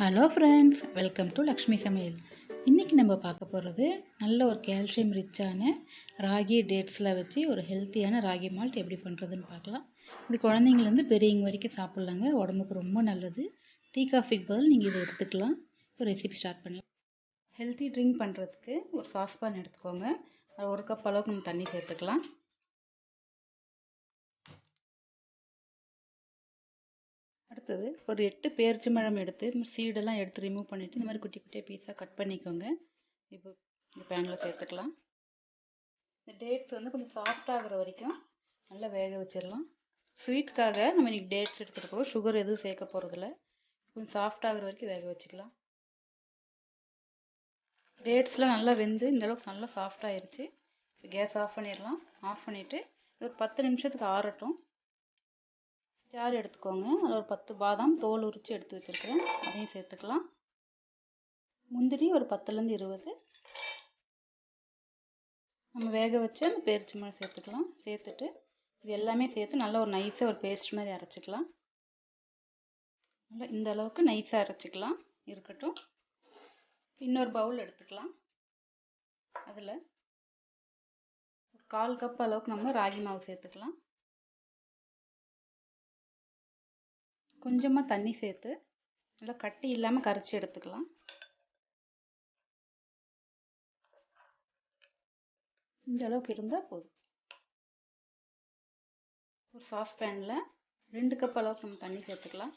Hello friends, welcome to Lakshmi சமையல். இன்றைக்கி நம்ம பார்க்க போகிறது நல்ல ஒரு கால்சியம் ரிச்சான ராகி டேட்ஸில் வச்சு ஒரு ஹெல்த்தியான ராகி மால்ட் எப்படி பண்ணுறதுன்னு பார்க்கலாம். இது குழந்தைங்கலேருந்து பெரியவங்க வரைக்கும் சாப்பிட்லாங்க. உடம்புக்கு ரொம்ப நல்லது. டீ காஃபிக்கு பதில் நீங்கள் இதை எடுத்துக்கலாம். ஒரு ரெசிபி ஸ்டார்ட் பண்ணலாம். ஹெல்த்தி ட்ரிங்க் பண்ணுறதுக்கு ஒரு சாஸ்பான் எடுத்துக்கோங்க. அதில் 1 கப் அளவுக்கு நம்ம தண்ணி சேர்த்துக்கலாம். அடுத்தது ஒரு 8 பேரிச்சம்பழம் எடுத்து இந்த மாதிரி சீடெல்லாம் எடுத்து ரிமூவ் பண்ணிவிட்டு இந்த மாதிரி குட்டி குட்டியாக பீஸாக கட் பண்ணிக்கோங்க. இப்போ இந்த பேனில் சேர்த்துக்கலாம். இந்த டேட்ஸ் வந்து கொஞ்சம் சாஃப்ட் ஆகிற வரைக்கும் நல்லா வேக வச்சிடலாம். ஸ்வீட்காக நம்ம இன்றைக்கி டேட்ஸ் எடுத்துகிட்டு போகிறோம். சுகர் எதுவும் சேர்க்க போகிறதில்ல. கொஞ்சம் சாஃப்ட் ஆகிற வரைக்கும் வேக வச்சுக்கலாம். டேட்ஸ்லாம் நல்லா வெந்து இந்தளவுக்கு நல்லா சாஃப்ட் ஆயிடுச்சு. கேஸ் ஆஃப் பண்ணிடலாம். ஆஃப் பண்ணிவிட்டு ஒரு 10 நிமிஷத்துக்கு ஆறட்டும். ஜார் எடுத்துக்கோங்க. அதில் ஒரு 10 பாதாம் தோல் உரித்து எடுத்து வச்சுருக்கிறேன், அதையும் சேர்த்துக்கலாம். முந்திரி ஒரு 10லேருந்து 20. நம்ம வேக வச்சு அந்த பேரிச்சம்பழம் சேர்த்துக்கலாம். சேர்த்துட்டு இது எல்லாமே சேர்த்து நல்லா ஒரு நைஸாக ஒரு பேஸ்ட் மாதிரி அரைச்சிக்கலாம். நல்லா இந்த அளவுக்கு நைஸாக அரைச்சிக்கலாம். இருக்கட்டும். இன்னொரு பவுல் எடுத்துக்கலாம். அதில் ஒரு 1/4 கப் அளவுக்கு நம்ம ராகி மாவு சேர்த்துக்கலாம். கொஞ்சமாக தண்ணி சேர்த்து நல்லா கட்டி இல்லாமல் கரைச்சி எடுத்துக்கலாம். இந்த அளவுக்கு இருந்தால் போதும். ஒரு சாஸ்பேனில் 2 கப் அளவுக்கு நம்ம தண்ணி சேர்த்துக்கலாம்.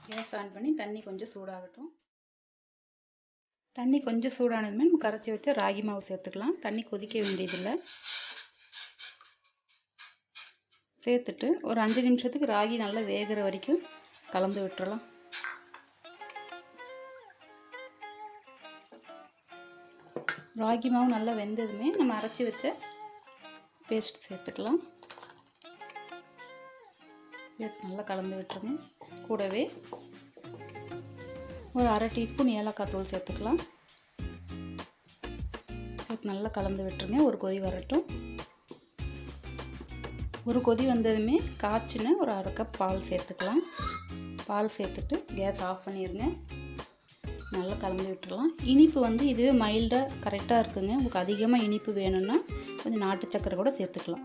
கேஸ் ஆன் பண்ணி தண்ணி கொஞ்சம் சூடாகட்டும். தண்ணி கொஞ்சம் சூடானதுமே நம்ம கரைச்சி வச்ச ராகி மாவு சேர்த்துக்கலாம். தண்ணி கொதிக்க வேண்டியதில்லை. சேர்த்துட்டு ஒரு 5 நிமிஷத்துக்கு ராகி நல்லா வேகிற வரைக்கும் கலந்து விட்டுறலாம். ராகி மாவு நல்லா வெந்ததுமே நம்ம அரைச்சி வச்ச பேஸ்ட் சேர்த்துக்கலாம். சேர்த்து நல்லா கலந்து விட்டுருங்க. கூடவே ஒரு 1/2 டீஸ்பூன் ஏலக்காய் தூள் சேர்த்துக்கலாம். சேர்த்து நல்லா கலந்து விட்டுருங்க. ஒரு கொதி வரட்டும். ஒரு கொதி வந்ததுமே காய்ச்சின ஒரு 1/2 கப் பால் சேர்த்துக்கலாம். பால் சேர்த்துட்டு கேஸ் ஆஃப் பண்ணிடுங்க. நல்லா கலந்து விட்டுடலாம். இனிப்பு வந்து இதுவே மைல்டாக கரெக்டாக இருக்குங்க. உங்களுக்கு அதிகமாக இனிப்பு வேணும்னா கொஞ்சம் நாட்டு சக்கரை கூட சேர்த்துக்கலாம்.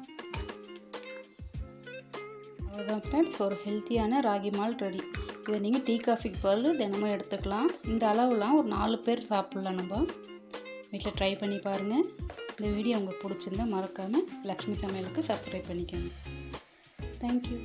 அவ்வளோதான் ஃப்ரெண்ட்ஸ், ஒரு ஹெல்த்தியான ராகி மால்ட் ரெடி. இதை நீங்கள் டீ காஃபிக்கு பதில் தினமும் எடுத்துக்கலாம். இந்த அளவுலாம் ஒரு 4 பேர் சாப்பிட்லாம். நம்ம வீட்டில் ட்ரை பண்ணி பாருங்கள். இந்த வீடியோ உங்களுக்கு பிடிச்சிருந்தா மறக்காமல் லக்ஷ்மி சமையலுக்கு சப்ஸ்கிரைப் பண்ணிக்கோங்க. தேங்க்யூ.